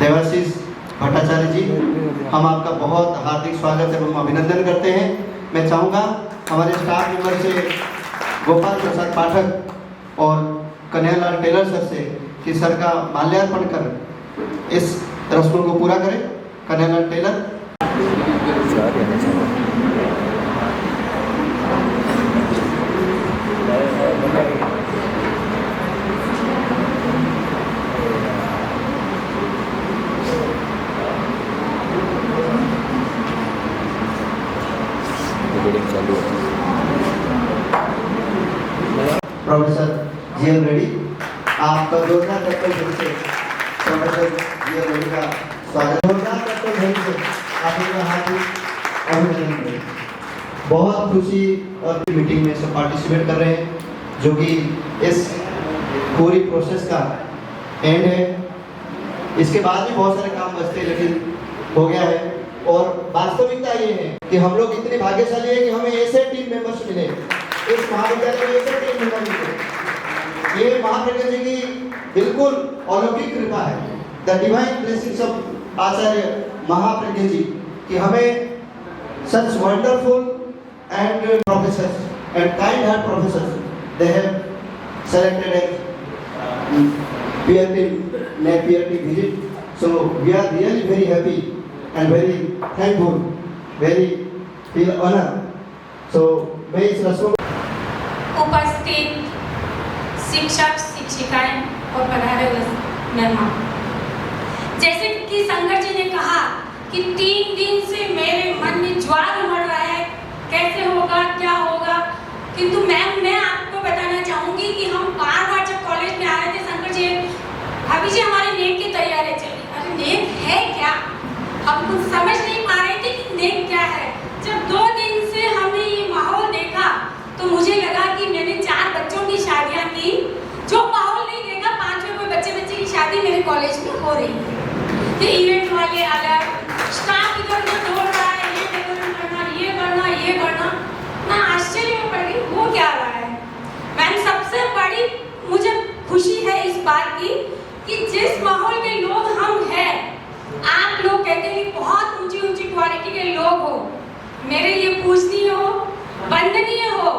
देवाशीष भट्टाचार्य जी, हम आपका बहुत हार्दिक स्वागत एवं अभिनंदन करते हैं। मैं चाहूँगा हमारे स्टाफ मेंबर से गोपाल प्रसाद पाठक और कन्हैयालाल टेलर सर से कि सर का माल्यार्पण कर इस रस्म को पूरा करें। Kanhaiyalal Taylor. Professor GL. Reddy, आपका जोरदार तालियों से प्रोफेसर जी.एल. रेड्डी का स्वागत। जोरदार तालियों से आप इनका हार्दिक अभिनंदन करें। बहुत खुशी और मीटिंग में सब पार्टिसिपेट कर रहे हैं, जो कि इस पूरी प्रोसेस का एंड है। इसके बाद भी बहुत सारे काम बचते हैं, लेकिन हो गया है। और वास्तविकता ये है कि हम लोग इतने भाग्यशाली हैं कि हमें ऐसे टीम मेंबर्स मिले, इस महाविद्यालय में ऐसे टीम मेंबर मिले। ये महाप्रज्ञा जी की बिल्कुल अलौकिक कृपा है, द डिवाइन ब्लेसिंग्स ऑफ आचार्य महाप्रज्ञा जी, कि हमें such wonderful and professors and kind heart professors they have selected as PRT visit. So we are really very happy and very thankful, very feel honored. So मैं इस रस्म उपस्थित शिक्षक शिक्षिकाएं और पधारे मेहमान, जैसे कि संगर जी ने कहा कि 3 दिन से मेरे मन में ज्वार उमड़ रहा है, कैसे होगा क्या होगा। किंतु मैं आपको बताना चाहूंगी कि हम बार जब कॉलेज में आ रहे थे, संकर जी अभी जी हमारे नेक की तैयारी चली। अरे नेक है क्या, हम कुछ समझ नहीं पा रहे थे कि नेक क्या है। जब 2 दिन से हमने ये माहौल देखा तो मुझे लगा कि मैंने 4 बच्चों की शादियां की, जो माहौल नहीं देखा 5वें कोई बच्चे की शादी मेरे कॉलेज में हो रही है। ये इवेंट वाले अलग, स्टाफ इधर उधर दौड़ रहा है, ये डेकोरेट करना, ये करना। मैं आश्चर्य में पड़ गई, वो क्या रहा है। मैम, सबसे बड़ी मुझे खुशी है इस बात की कि जिस माहौल के लोग हम हैं, आप लोग कहते हैं कि बहुत ऊंची क्वालिटी के लोग हो, मेरे लिए पूजनीय हो, वंदनीय हो।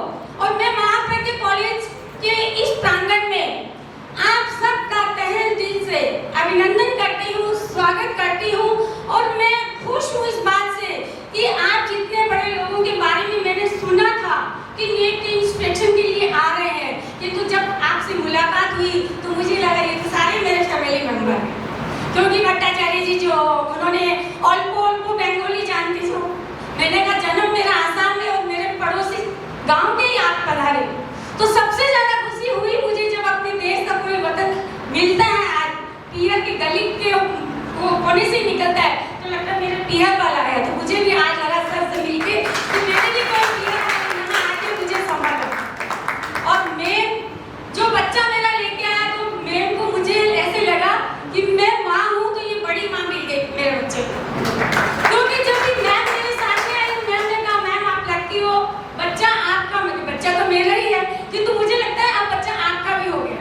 और मैं महाप्रज्ञा कॉलेज के इस प्रांगण में आप सबका तहे दिल से अभिनंदन करती हूँ, स्वागत करती हूँ। और मैं खुश हूँ इस बात से कि आप जितने बड़े लोगों के बारे में मैंने सुना था कि नीट के इंस्पेक्शन के लिए आ रहे हैं, किंतु जब आपसे मुलाकात हुई तो मुझे लगा ये तो सारे मेरे फैमिली मेंबर हैं। क्योंकि भट्टाचार्य जी जो उन्होंने अल्पो बंगाली जानती थी, मैंने कहा जन्म मेरा आसाम में और मेरे पड़ोसी गांव के ही आप पधारे। तो सबसे ज्यादा खुशी हुई मुझे जब अपने देश का कोई वतन मिलता है, आज पीहर के गली के कोने से निकलता है तो लगता है मेरा पीहर वाला है। तो मुझे भी आज लगा सर से मिलके कि मैंने भी कोई पीहर यहाँ आके मुझे संभाला। और मैम जो बच्चा मेरा लेके आया, तो मैम को मुझे ऐसे लगा कि मैं माँ हूँ तो ये बड़ी माँ मिल गई मेरे बच्चे को। क्योंकि जब भी मैम मेरे सामने आई तो मैम ने कहा मैम आप लगती हो, बच्चा आपका, बच्चा तो मेरा ही है, किंतु मुझे लगता है अब बच्चा आपका भी हो गया।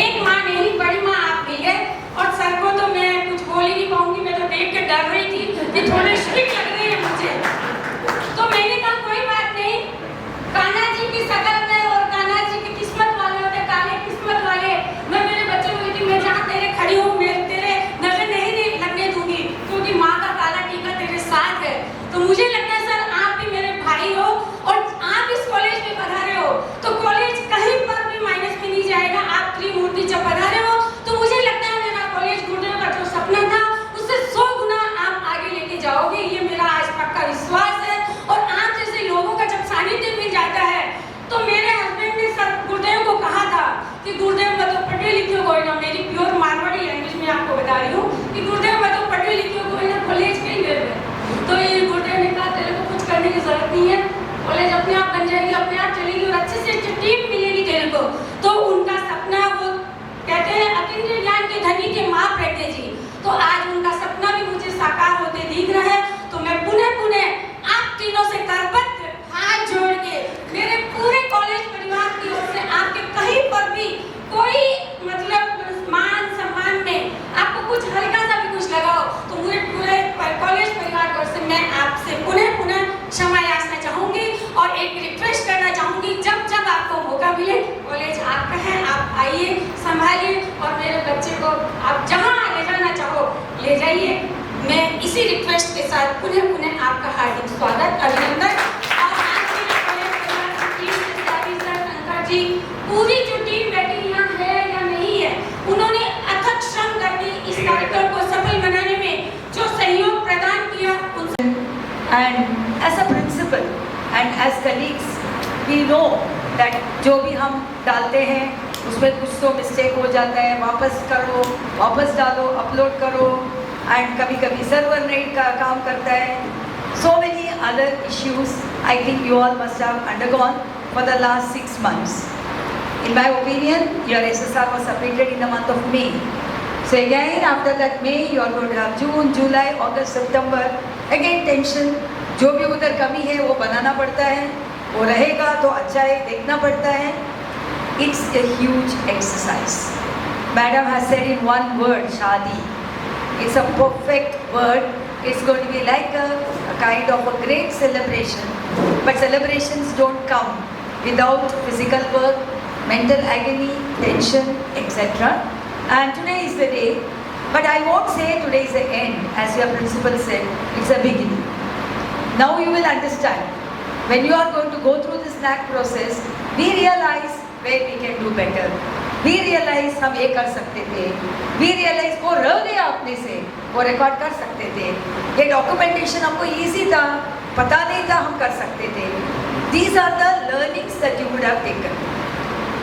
एक माँ नहीं, बड़ी माँ आप मिल गए। और सर को तो मैं कुछ बोल ही नहीं पाऊंगी, मैं तो देख के डर रही थी कि थोड़े स्ट्रिक्ट लग रहे हैं मुझे। संभालिए और मेरे बच्चे को आप जहाँ ले जाना चाहो ले जाइए। मैं इसी रिक्वेस्ट के साथ पुनः पुनः आपका हार्दिक स्वागत, अभिनंदन। और आज के शंकर जी पूरी जो टीम बैठी यहाँ है या नहीं है, उन्होंने अथक श्रम करके इस कार्यक्रम को सफल बनाने में जो सहयोग प्रदान किया उनसे। And as a principal and as colleagues, we know that जो भी हम डालते हैं उसमें कुछ तो मिस्टेक हो जाता है, वापस करो, वापस डालो, अपलोड करो, and कभी कभी सर्वर नहीं का काम करता है। So many other issues I think you all must have undergone for the last 6 months. In my opinion, your SSR was submitted in the month of May. So again after that May, you are going to have June, July, August, September. Again tension, जो भी उधर कमी है वो बनाना पड़ता है, वो रहेगा तो अच्छा है, देखना पड़ता है। It's a huge exercise. Madam has said in one word, Shadi. It's a perfect word. It's going to be like a kind of a great celebration. But celebrations don't come without physical work, mental agony, tension, etc. And today is the day. But I won't say today is the end, as your principal said. It's a beginning. Now you will understand. When you are going to go through this NAC process, we realize where we can do better. We realize हम ये कर सकते थे. We realize वो रह गया अपने से, वो रिकॉर्ड कर सकते थे. ये डॉक्यूमेंटेशन हमको easy था, पता नहीं था हम कर सकते थे. These are the learnings that you would have taken.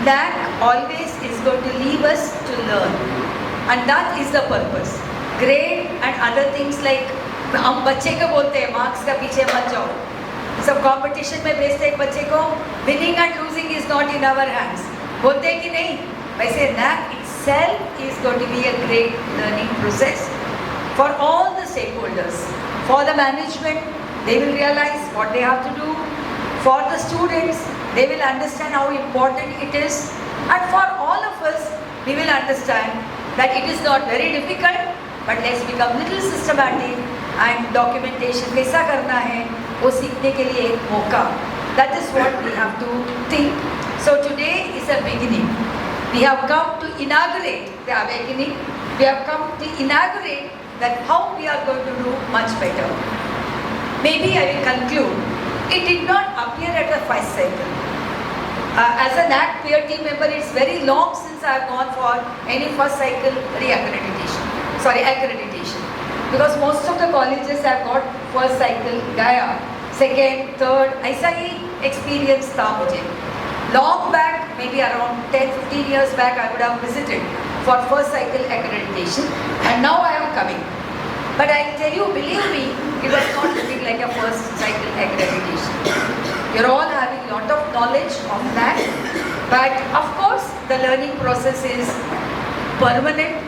NAC always is going to leave us to learn, and that is the purpose. Grade and other things like हम बच्चे को बोलते हैं मार्क्स का पीछे मत जाओ. सब कंपटीशन में भेजते हैं बच्चे को. Winning and losing is not in our hands. बोलते हैं कि नहीं. वैसे NAC itself is going to be a great learning process for all the stakeholders. For the management, they will realize what they have to do. For the students, they will understand how important it is. And for all of us, we will understand that it is not very difficult, but let's become little systematic and documentation कैसा करना है वो सीखने के लिए एक मौका. That is what we have to think. So today is a beginning. We have come to inaugurate the awakening. We have come to inaugurate that how we are going to do much better. Maybe I will conclude. It did not appear at the first cycle. As a NAC peer team member, it's very long since I have gone for any first cycle accreditation. Because most of the colleges have got first cycle गया, second, third, ऐसा ही experience था मुझे. Long back, maybe around 10-15 years back, I would have visited for first cycle accreditation, and now I am coming. But I tell you, believe me, it was not looking like a first cycle accreditation. You're all having a lot of knowledge of that, but of course, the learning process is permanent.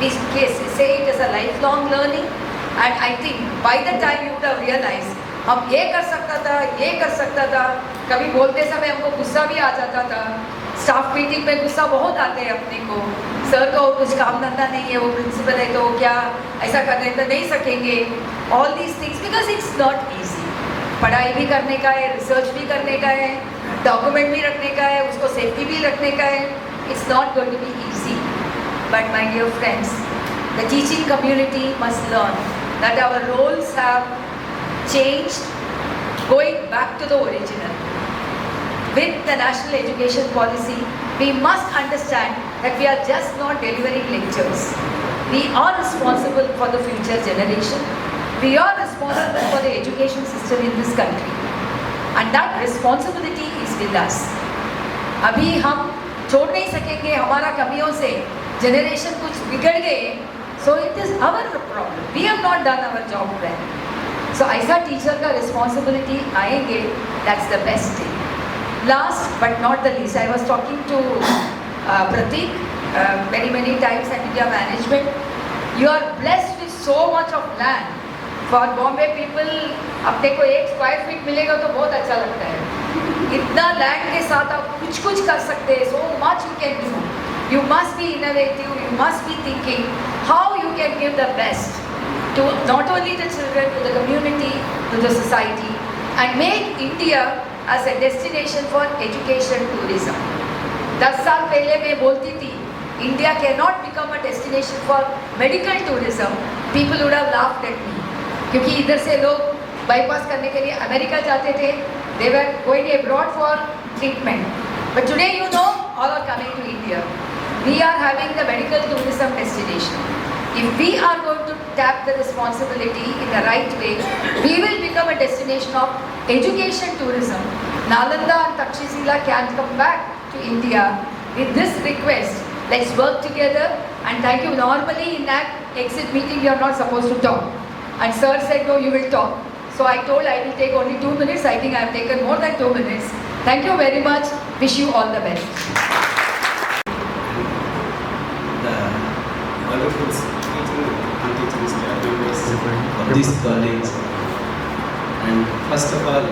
We say it as a lifelong learning, and I think by the time you would have realized, हम ये कर सकता था, कभी बोलते समय हमको गुस्सा भी आ जाता था. स्टाफ मीटिंग में गुस्सा बहुत आते हैं अपने को. सर का और कुछ काम धंधा नहीं है, वो प्रिंसिपल है तो क्या ऐसा करने तो नहीं सकेंगे. All these things because it's not easy. पढ़ाई भी करने का है, रिसर्च भी करने का है, डॉक्यूमेंट भी रखने का है, उसको सेफ्टी भी रखने का है. It's not going to be easy. But my dear friends, the teaching community must learn that our roles have changed, going back to the original. With the national education policy, we must understand that we are just not delivering lectures. We are responsible for the future generation. We are responsible for the education system in this country. And that responsibility is with us. अभी हम छोड़ नहीं सकेंगे हमारा कमियों से. Generation कुछ बिगड़ गए, so it is our problem. We have not done our job well. So ऐसा टीचर का रिस्पॉन्सिबिलिटी आएंगे, that's the best thing. Last but not the least, I was talking to Pratik many times and India management. You are blessed with so much of land. For Bombay people, अपने को 1 square feet मिलेगा तो बहुत अच्छा लगता है. इतना land के साथ आप कुछ कर सकते हैं. So much you can do. You must be innovative. You must be thinking how you can give the best to not only the children, to the community, to the society, and make India as a destination for education tourism. 10 साल पहले मैं बोलती थी India cannot become a destination for medical tourism, people would have laughed at me. क्योंकि इधर से लोग bypass करने के लिए अमेरिका जाते थे, they were going abroad for treatment. But today you know, all are coming to India. We are having the medical tourism destination. If we are going to tap the responsibility in the right way, we will become a destination of education tourism. Nalanda and Takshashila can come back to India. With this request, let's work together and thank you. Normally in that exit meeting you are not supposed to talk. And sir said no, you will talk. So I told I will take only 2 minutes. I think I have taken more than 2 minutes. Thank you very much. Wish you all the best. The wonderful teaching and teaching staff members of this college. And first of all,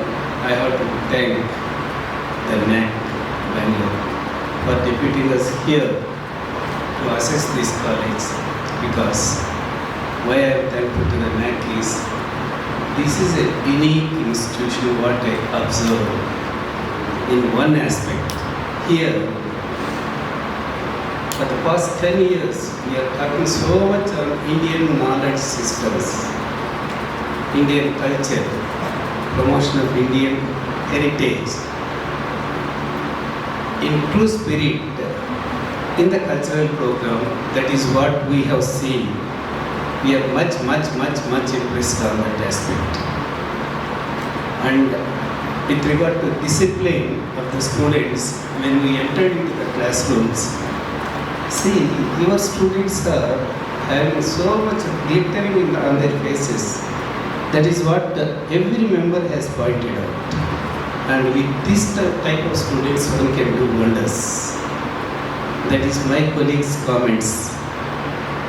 I have to thank the NAC Bangalore for deputing us here to assess this college, because why I am thankful to the NAC is this is a unique institution what I observe in one aspect. Here, for the past 10 years, we are talking so much on Indian knowledge systems, Indian culture, promotion of Indian heritage. In true spirit, in the cultural program, that is what we have seen. We are much impressed on that aspect. And with regard to discipline of the students, when we entered into the classrooms, see, your students are having so much glittering on their faces. That is what every member has pointed out. And with this type of students, one can do wonders. That is my colleagues' comments.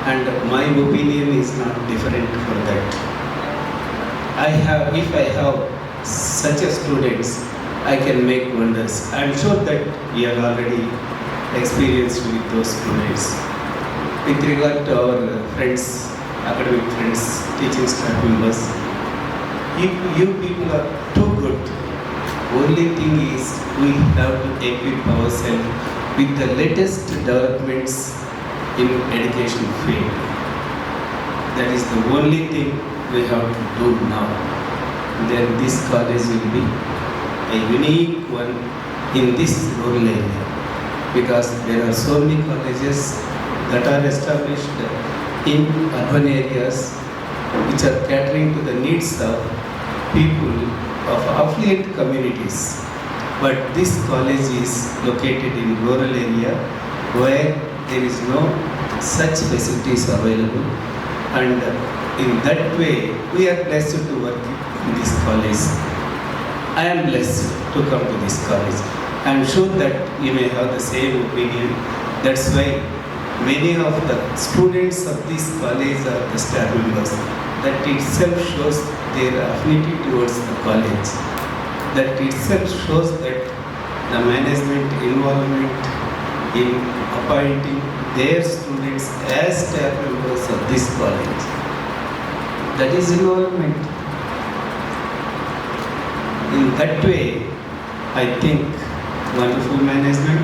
And my opinion is not different for that. If I have such a students, I can make wonders. I am sure that we are already experienced with those students. With regard to our friends, academic friends, teaching staff members, if you people are too good, only thing is we have to equip ourselves with the latest developments in education field. That is the only thing we have to do now. Then this college will be a unique one in this rural area, because there are so many colleges that are established in urban areas which are catering to the needs of people of affluent communities. But this college is located in rural area where there is no such facilities available, and in that way we are blessed to work in this college. I am blessed to come to this college. I am sure that you may have the same opinion. That's why many of the students of this college are the staff members. That itself shows their affinity towards the college. That itself shows that the management involvement in appointing their students as staff members of this college. That is involvement. In that way, I think wonderful management,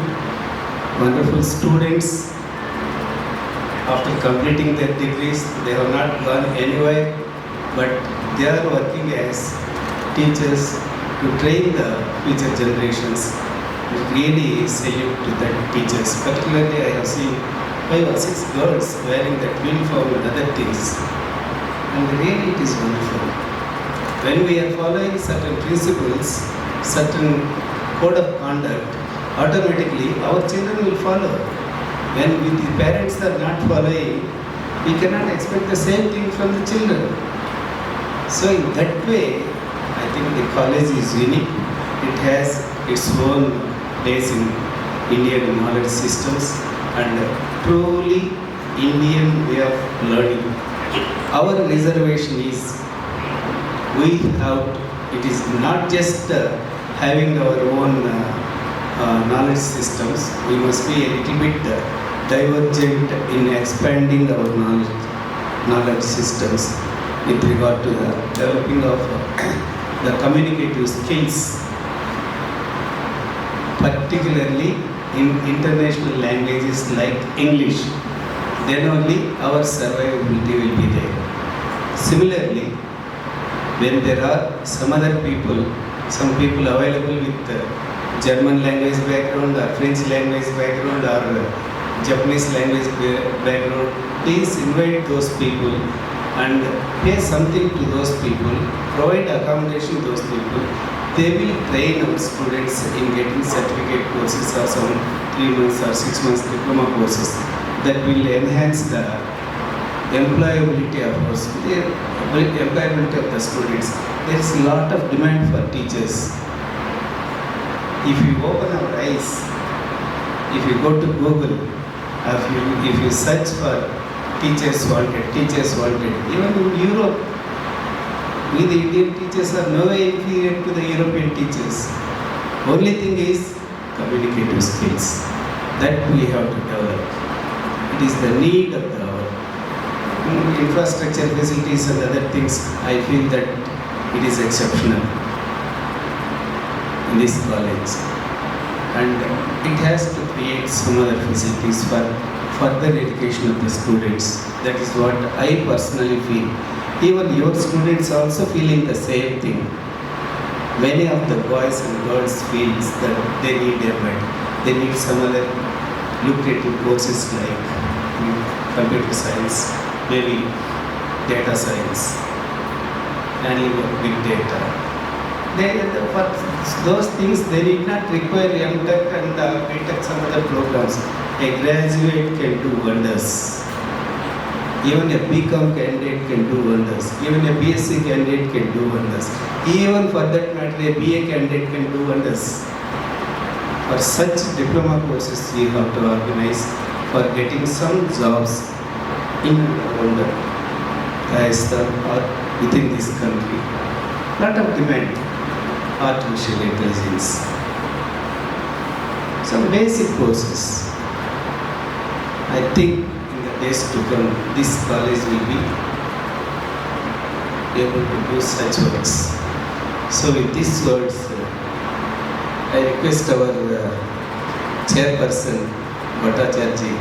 wonderful students, after completing their degrees, they have not gone anywhere, but they are working as teachers to train the future generations. Really salute to the teachers. Particularly, I have seen 5 or 6 girls wearing that uniform and other things. And really it is wonderful. When we are following certain principles, certain code of conduct, automatically our children will follow. When the parents are not following, we cannot expect the same thing from the children. So in that way, I think the college is unique. It has its own place in Indian knowledge systems and truly Indian way of learning. Our reservation is it is not just having our own knowledge systems. We must be a little bit divergent in expanding our knowledge systems with regard to the developing of the communicative skills, particularly in international languages like English, then only our survivability will be there. Similarly, when there are some other people, some people available with German language background or French language background or Japanese language background, please invite those people and pay something to those people, provide accommodation to those people. They will train our students in getting certificate courses or some 3 months or 6 months diploma courses that will enhance the employability of our employability of the students. There is a lot of demand for teachers. If you open our eyes, if you go to Google, if you search for teachers wanted, even in Europe, we the Indian teachers are no way inferior to the European teachers. Only thing is communicative skills that we have to develop. It is the need of the hour. Infrastructure, facilities and other things, I feel that it is exceptional in this college. And it has to create some other facilities for further education of the students. That is what I personally feel. Even your students also feeling the same thing. Many of the boys and girls feels that they need they need some other lucrative courses like computer science, maybe data science, and even big data. For those things, they need not require M.Tech and B.Tech, some other programs. A graduate can do wonders. Even a B.Com candidate can do wonders. Even a B.SC candidate can do wonders. Even for that matter, a BA candidate can do wonders. For such diploma courses, we have to organize for getting some jobs in around Rajasthan or within this country. Lot of demand. Artificial intelligence. Some basic courses. I think in the days to come, this college will be able to do such works. So with these words, I request our chairperson, Bhattacharya,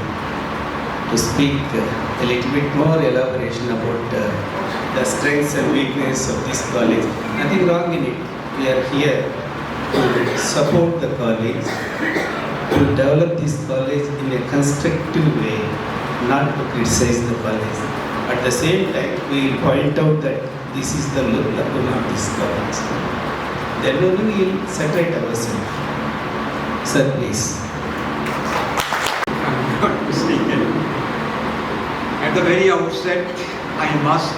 to speak a little bit more elaboration about the strengths and weaknesses of this college. Nothing wrong in it. We are here to support the college, to develop this college in a constructive way, not to criticize the college. At the same time, we will point out that this is the lacuna of this college. Then only we will separate ourselves. Sir, please. I'm not mistaken. At the very outset, I must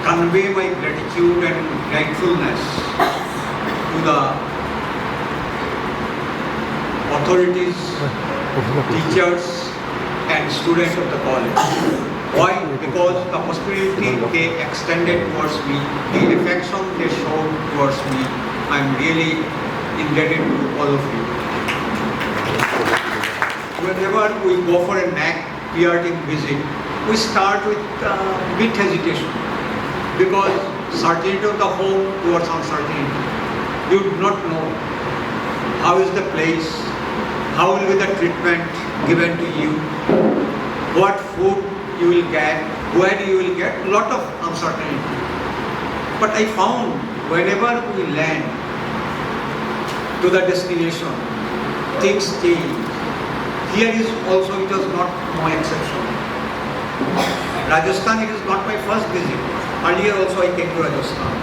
convey my gratitude and gratefulness to the authorities, teachers and students of the college. Why? Because the hospitality they extended towards me, the affection they showed towards me, I am really indebted to all of you. Whenever we go for a NAC PRT visit, we start with a bit hesitation. Because certainty of the home towards uncertainty. You do not know how is the place, how will be the treatment given to you, what food you will get, when you will get, lot of uncertainty. But I found whenever we land to the destination, things change. Here is also, it was not no exception. Rajasthan, it is not my first visit. Earlier also I came to Rajasthan.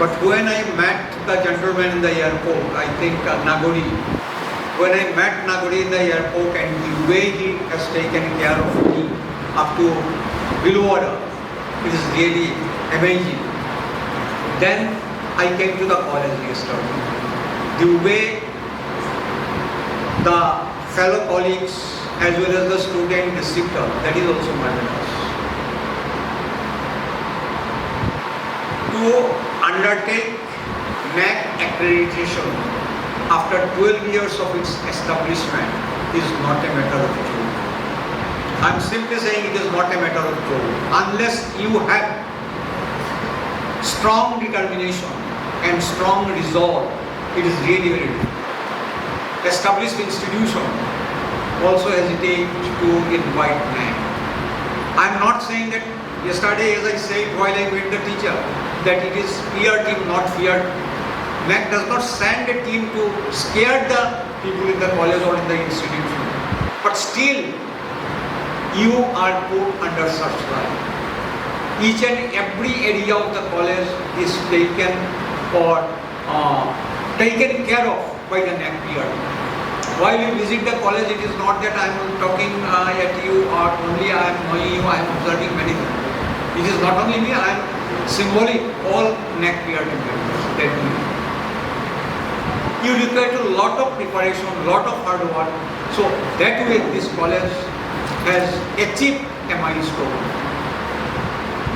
But when I met the gentleman in the airport, I think Nagari, when I met Nagari in the airport and the way he has taken care of me up to below water, it is really amazing. Then I came to the college yesterday. The way the fellow colleagues as well as the student instructor, that is also marvelous. To undertake NAC accreditation after 12 years of its establishment is not a matter of joke. I am simply saying it is not a matter of joke. Unless you have strong determination and strong resolve, it is really very difficult. established institution also hesitate to invite NAC. I am not saying that yesterday, as I said while I met the teacher, that it is peer team, not fear. NAC does not send a team to scare the people in the college or in the institution. But still, you are put under SHRI. Each and every area of the college is taken or taken care of by the NAC peer. While you visit the college, it is not that I am talking at you or only I am knowing you, I am observing many things. It is not only me, I am symbolic all NAC peer members that you require a lot of preparation, lot of hard work. So that way this college has achieved a milestone.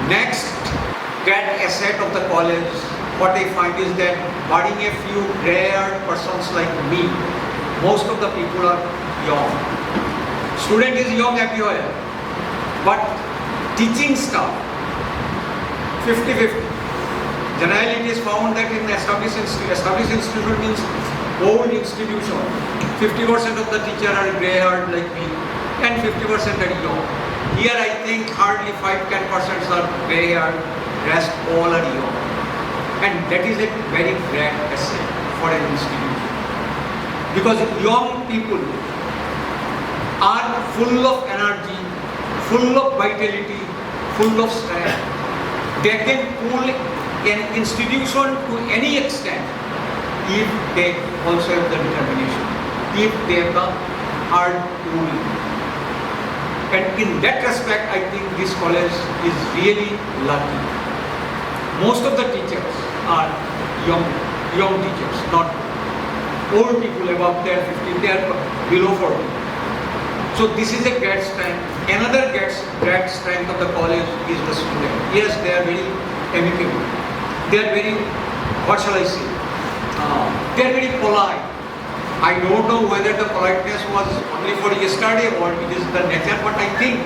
Next great asset of the college, what I find is that barring a few rare persons like me, most of the people are young. Student is young everywhere, but teaching staff 50-50. Generally it is found that in established institution means old institution, 50% of the teacher are grey-haired like me and 50% are young. Here I think hardly 5-10% are grey-haired, rest all are young. And that is a very great asset for an institution. Because young people are full of energy, full of vitality, full of strength. They can pull an institution to any extent if they also have the determination, if they have the hard rule. And in that respect, I think this college is really lucky. Most of the teachers are young teachers, not old people above their 50, they are below 40. So this is a great strength. Another great strength of the college is the student. Yes, they are very amicable. They are very, what shall I say, they are very polite. I don't know whether the politeness was only for yesterday or it is the nature, but I think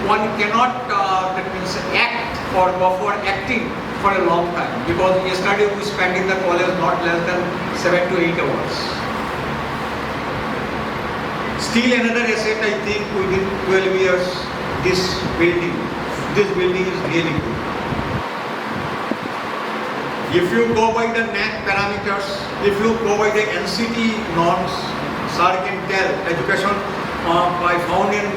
one cannot act or go for acting for a long time, because yesterday we spent in the college not less than 7 to 8 hours. Still another asset, I think within 12 years, this building is really good. If you go by the NAC parameters, if you go by the NCT norms, sir can tell, education, I found in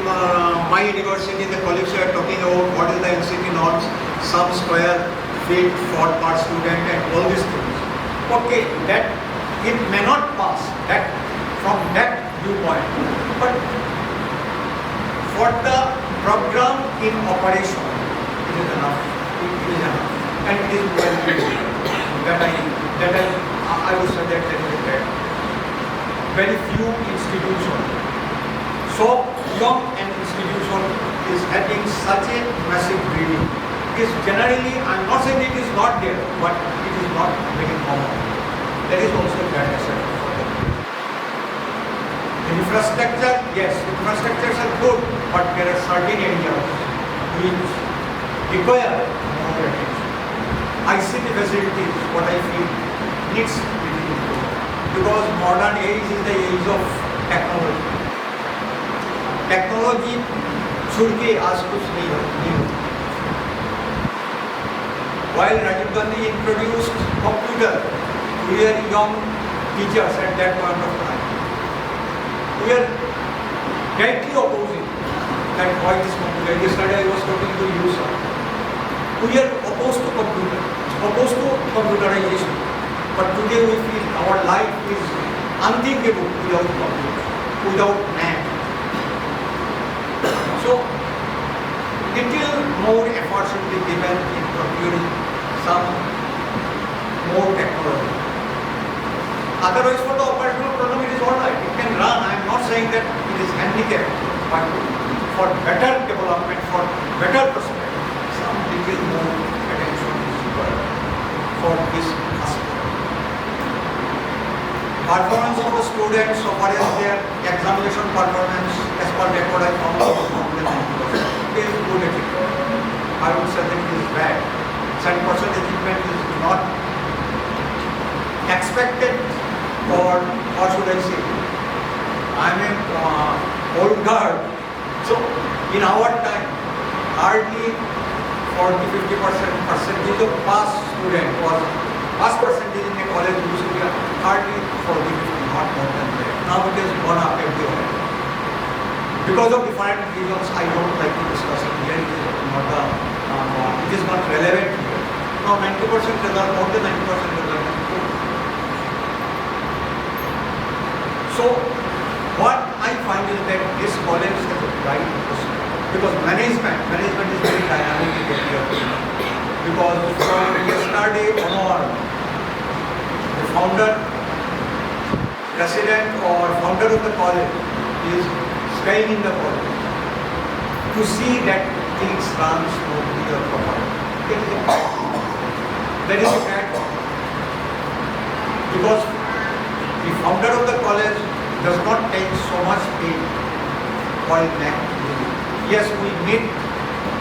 my university, the colleagues are talking about what is the NCT norms, some square feet for per student and all these things. Okay, that it may not pass that from that viewpoint, but for the program in operation, it is enough. It is enough. And it is well built. I would say that very few institutions, so young an institution is having such a massive building. It is generally, I am not saying it is not there, but it is not very common. There is also that asset for them. Infrastructure, yes, infrastructures are good, but there are certain areas which require more attention. ICT facilities, what I feel, needs to be improved. Because modern age is the age of technology. Technology should be as kuch nahi ho. While Rajiv Gandhi introduced computer, we are young teachers at that point of time. We are directly opposing that why this computer. Yesterday I was talking to you, sir. We are opposed to computer, opposed to computerization. But today we feel our life is unthinkable without computer, without NAC. So, little more effort should be given in procuring some more technology. Otherwise, for the operational problem, it is all right. It can run. I am not saying that it is handicapped, but for better development, for better perspective, some little more attention is required for this aspect. Performance of the students, so far as their examination performance, as per record I found, is good achievement. I would say that it is bad. 7% achievement is not expected, or should I say, our time, hardly 40-50% percentage of pass student was, pass percentage in a college used to be hardly 40-50, not more than that. Now it has gone up everywhere. Because of different reasons, I don't like to discuss it here. It is not relevant here. Now 90% result, more than 90% result. So what I find is that this college has a right person, because management is very dynamic in India. Because from yesterday onward, the founder, president or founder of the college is staying in the college to see that things run smoothly or properly. That is a bad one. Because the founder of the college does not take so much pay while NAC. Yes, we meet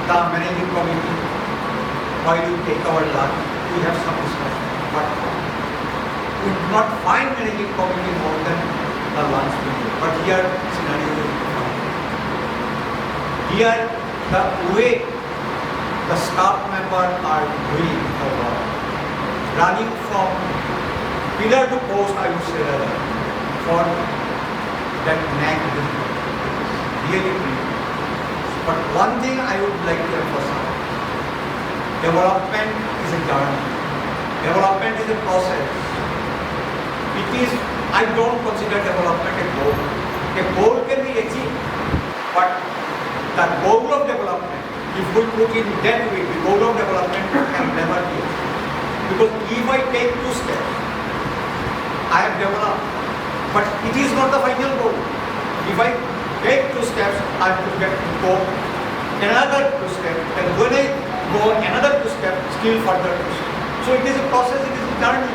the managing committee while you take our lunch. We have some discussion. But we do not find managing committee more than the lunch meeting. But here scenario is different. Here the way the staff members are doing the work, running from pillar to post, I would say rather, for that NAC is really great. But one thing I would like to emphasize, development is a journey. Development is a process. It is, I don't consider development a goal. A goal can be achieved, but the goal of development, if we put it that way, the goal of development can never be achieved. Because if I take 2 steps, I have developed, but it is not the final goal. If I take 2 steps, I have to go another 2 steps, and when I go another 2 steps, still further 2 steps. So it is a process, it is a journey.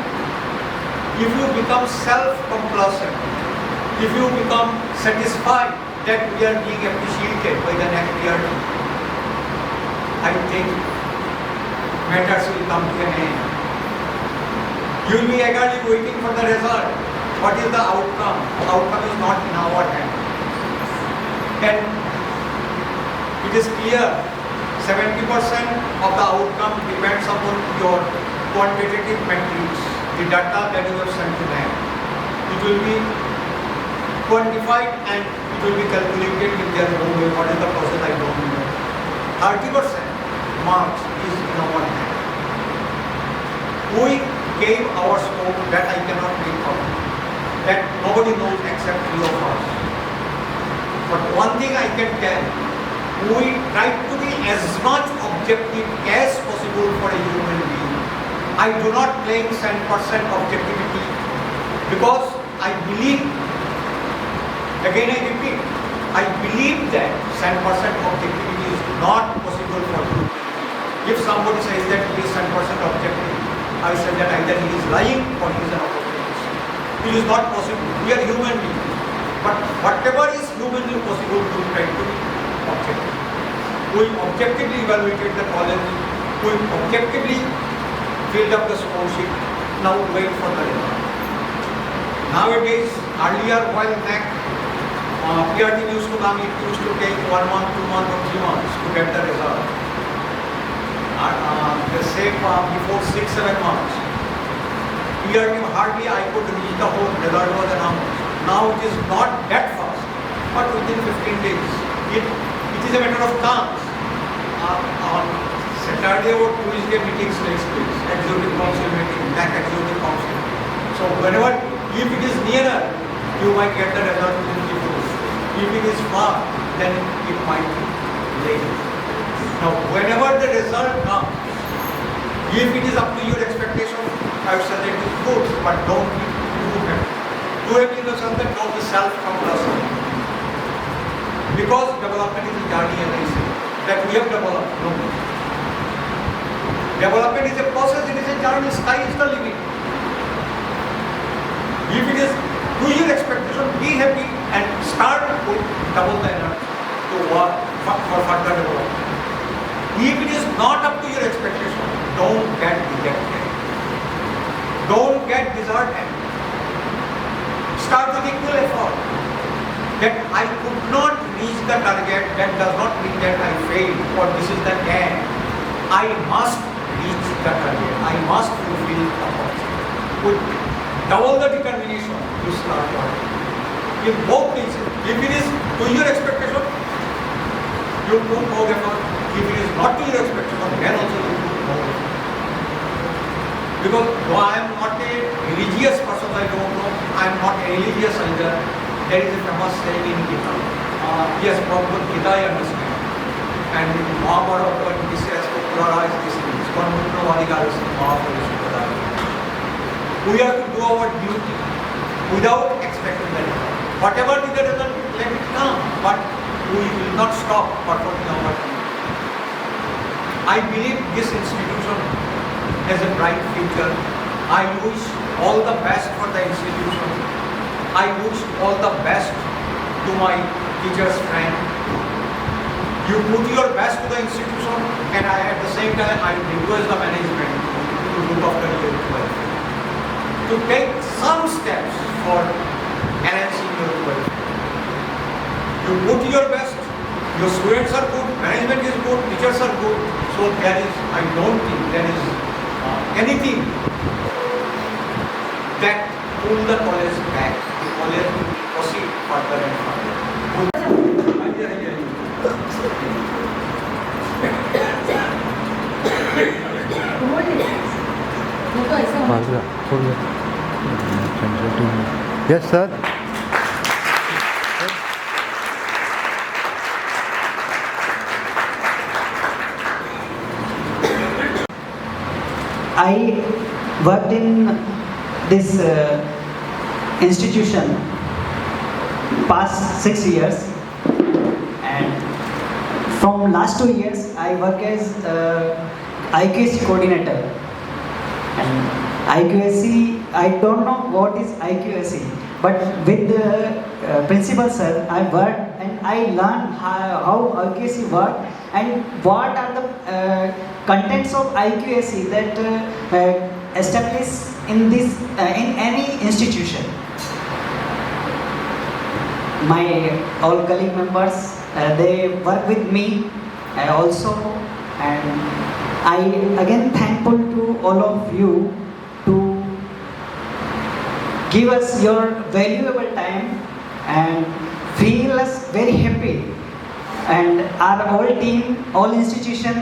If you become self-complacent, if you become satisfied that we are being appreciated by the next year, I think matters will come to an end. You will be eagerly waiting for the result. What is the outcome? The outcome is not in our hands. And it is clear, 70% of the outcome depends upon your quantitative metrics, the data that you have sent to them. It will be quantified and it will be calculated in their own way. What is the process? I don't know. 30% marks is in our hand. We gave our scope that I cannot make out, that nobody knows except 3 of us. But one thing I can tell, we try to be as much objective as possible for a human being. I do not claim 10% objectivity because I believe, again I repeat, I believe that 10% objectivity is not possible for you. If somebody says that he is 10% objective, I say that either he is lying or he is an opportunist. It is not possible. We are human beings. But whatever is humanly possible, we try to be objective. We objectively evaluated the college. We objectively filled up the score sheet. Now wait for the result. Nowadays, earlier while NAC, PRT used to come, it used to take 1 month, 2 months or 3 months to get the result. Say before 6-7 months, PRT hardly I could reach the whole result was announced. Now it is not that fast, but within 15 days. It is a matter of chance. On Saturday or Tuesday meetings takes place, executive council meeting, NAC executive council. So whenever, if it is nearer, you might get the result within 3 days. If it is far, then it might be late. Now whenever the result comes, if it is up to your expectation, I would say that it is good, but don't be too happy. Too happy in the sense that don't be self-complacent. Because development is a journey, as I say, that we have developed. No. Development is a process, it is a journey, sky is the limit. If it is to your expectation, be happy and start with double the energy to work for further development. If it is not up to your expectation, don't get dejected. Don't get disheartened. Start with equal effort. That I could not reach the target, that does not mean that I failed or this is the end. I must reach the target. I must fulfill the objective. With double the determination, you start working. In both cases, if it is to your expectation, you put more effort. If it is not to your expectation, then also you put more effort. Because though I am not a religious person, I don't know, I am not a religious either. There is a famous saying in Gita. Yes, from Gita I understand. And in Mahabharata, this has popularized this thing. We have to do our duty without expecting the result. Whatever be the result, let it come. But we will not stop performing our duty. I believe this institution has a bright future. I wish all the best for the institution. I wish all the best to my teachers' friend. You put your best to the institution, and at the same time I request the management to look after your welfare, to take some steps for enhancing your welfare. You put your best, your students are good, management is good, teachers are good, so there is, I don't think there is anything that pull the college back. The college will proceed further and further. Yes, sir. I worked in this institution past 6 years, and from last 2 years I work as IQSC coordinator. And IQSC, I don't know what is IQSC, but with the principal sir, I worked and I learned how IQSC works and what are the contents of IQSC that established in this in any institution. My all colleague members, they work with me also, and I again thankful to all of you to give us your valuable time and feel us very happy, and our whole team, all institution,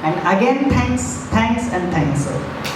and again thanks and thanks, sir.